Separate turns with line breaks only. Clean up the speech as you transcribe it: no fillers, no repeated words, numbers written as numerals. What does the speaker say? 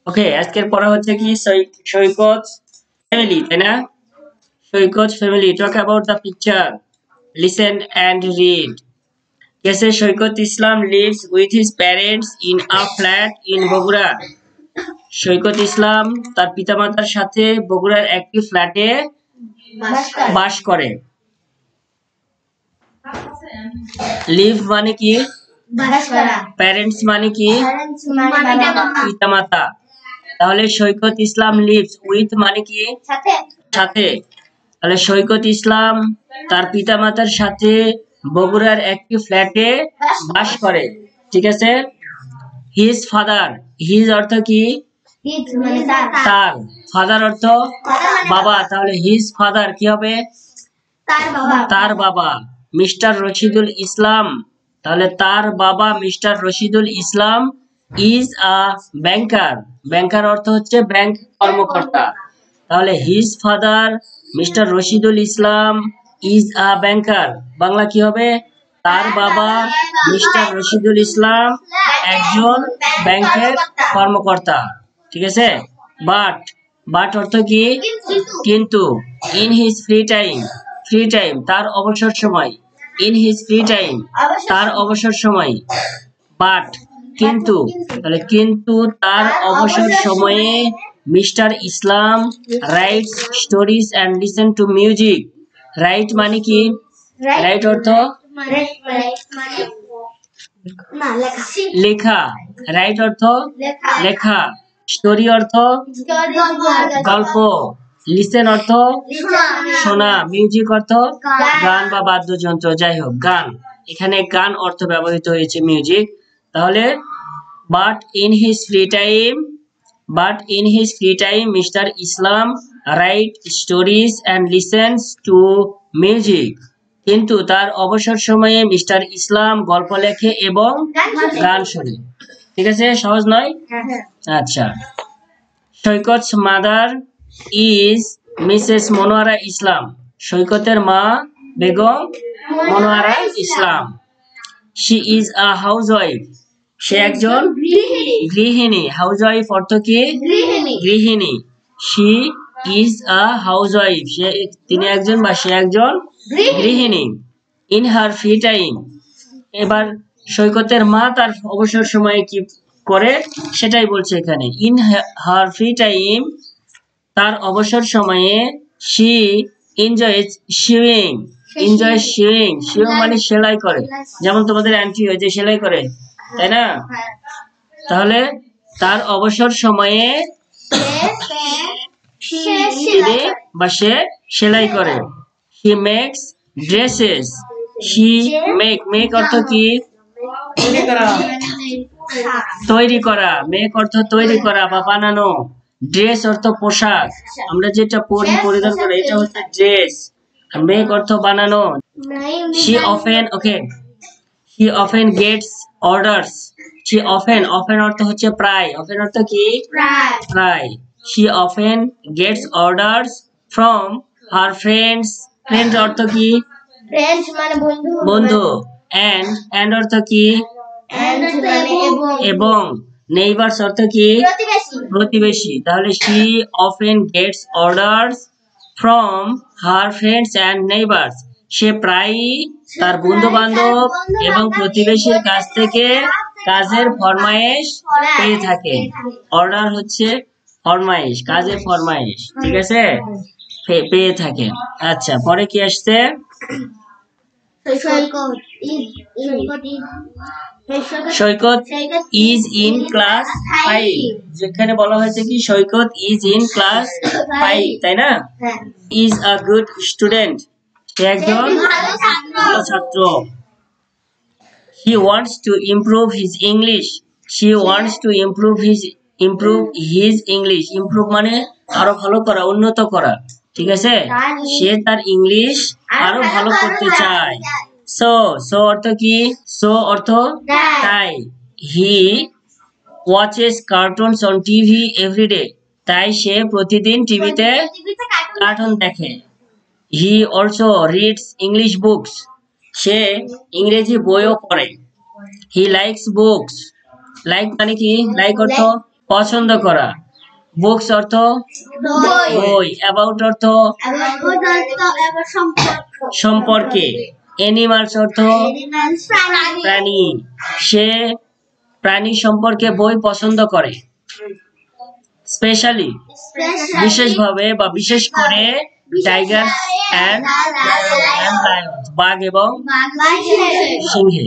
ওকে, আজকের পড়া হচ্ছে কি সৈকত ফ্যামিলি, তাই না? Saikat family talk about the picture, listen and read. কেসে Saikat Islam lives with his parents in a flat in Bogura. Saikat Islam তার পিতামাতার সাথে বগুড়ার একটি ফ্ল্যাটে বাস করে। লিভ মানে কি? প্যারেন্টস মানে কি? পিতামাতা। তাহলে সৈকত ইসলাম লিভস উইথ মানে কি? সাথে। তাহলে সৈকত ইসলাম তার পিতামাতার সাথে বগুড়ার একটি ফ্ল্যাটে বাস করে। ঠিক আছে। হিজ ফাদার, হিজ অর্থ কি? তার। ফাদার অর্থ বাবা, তাহলে হিজ ফাদার কি হবে? তার বাবা। মিস্টার রশিদুল ইসলাম, তাহলে তার বাবা mister Rashidul Islam is a banker. Banker অর্থ হচ্ছে ব্যাংক কর্মকর্তা। তাহলে his father mister Rashidul Islam is a banker. Bangla কি হবে? তার বাবা মিস্টার রশিদুল ইসলাম একজন ব্যাংকের কর্মকর্তা। ঠিক আছে। বাট, বাট অর্থ কি? কিন্তু। In his free time, free time তার অবসর সময়। ইন হিজ ফ্রি টাইম তার অবসর সময়। বাট কিন্তু, তাহলে কিন্তু তার অবসর সময়ে mister Islam rights stories and listen to music. Right মানে কি? রাইট অর্থ লেখা। রাইট অর্থ লেখা। স্টোরি অর্থ গল্প। লিসেন অর্থ শোনা। মিউজিক অর্থ গান বা বাদ্যযন্ত্র, যাই হোক গান। এখানে গান অর্থ ব্যবহৃত হয়েছে মিউজিক। তাহলে but in his free time, but in his free time mister Islam right stories and listens to music. কিন্তু তার অবসর সময়ে মিস্টার ইসলাম গল্প লেখে এবং গান শোনে। ঠিক আছে, সহজ নয়? আচ্ছা। Saikat's mother is missus Monowara Islam. সৈকতের মা Begum Monowara Islam. She is a housewife. সে একজন গৃহিণী। হাউসওয়াইফ অর্থ কি? গৃহিণী। শি ইজ আ হাউসওয়াইফ, তিনি একজন বা সে একজন গৃহিণী। ইন হার ফ্রি টাইম, এবার সৈকতের মা তার অবসর সময়ে কি করে সেটাই বলছে এখানে। ইন হার ফ্রি টাইম, তার অবসর সময়ে শি এনজয়স শিউইং। এনজয় শিউইং, শিউইং মানে সেলাই করে। যেমন তোমাদের আন্টি হয় যে সেলাই করে, তাই না? তাহলে তার অবসর সময়ে তিনি বা সে সেলাই করে। He makes dresses. She make, make অর্থ কি? তৈরি করা। মেক অর্থ তৈরি করা বা বানানো। ড্রেস অর্থ পোশাক, আমরা যেটা পরিধান করি এটা হচ্ছে ড্রেস। আর মেক অর্থ বানানো। She often, okay, she often gets orders. She often, often অর্থ হচ্ছে প্রায়। অফেন অর্থ কি? প্রায়। She often gets orders from her friends. Friend অর্থ কি? বন্ধু। এন্ড অর্থ কি? এবং। নেইবার্স অর্থ কি? প্রতিবেশী। তাহলে she often gets orders from her friends and neighbours. সে প্রায়ই তার বন্ধু বান্ধব এবং প্রতিবেশীর কাছ থেকে কাজের ফরমায়েশ পেয়ে থাকে। অর্ডার হচ্ছে ফরমায়েশ, কাজের ফরমায়েশ। ঠিক আছে, পেয়ে থাকে। আচ্ছা, পরে কি আসছে? সৈকত ইজ ইন ক্লাস 5। যেখানে বলা হয়েছে কি সৈকত ইজ ইন ক্লাস 5, তাই না? ইজ আ গুড স্টুডেন্ট, সে একজন ভালো ছাত্র। He wants to improve his English. She wants to improve his English. Improve মানে আরো ভালো করা, উন্নত করা। ঠিক আছে, সে তার ইংলিশ আরো ভালো করতে চায়। সো, সো অর্থ কি? সো অর্থ তাই। He watches cartoons on TV every day. তাই সে প্রতিদিন টিভিতে কার্টুন দেখে। He also reads English books. সে ইংরেজি বইও পড়ে। He likes books. লাইক মানে কি? লাইক অর্থ পছন্দ করা। বুকস অর্থ বই। অ্যাবাউট অর্থ সম্পর্কে। অ্যানিমালস অর্থ প্রাণী। সে প্রাণী সম্পর্কে বই পছন্দ করে। স্পেশালি বিশেষভাবে বা বিশেষ করে। টাইগার অ্যান্ড লায়ন্স বাঘ এবং সিংহে।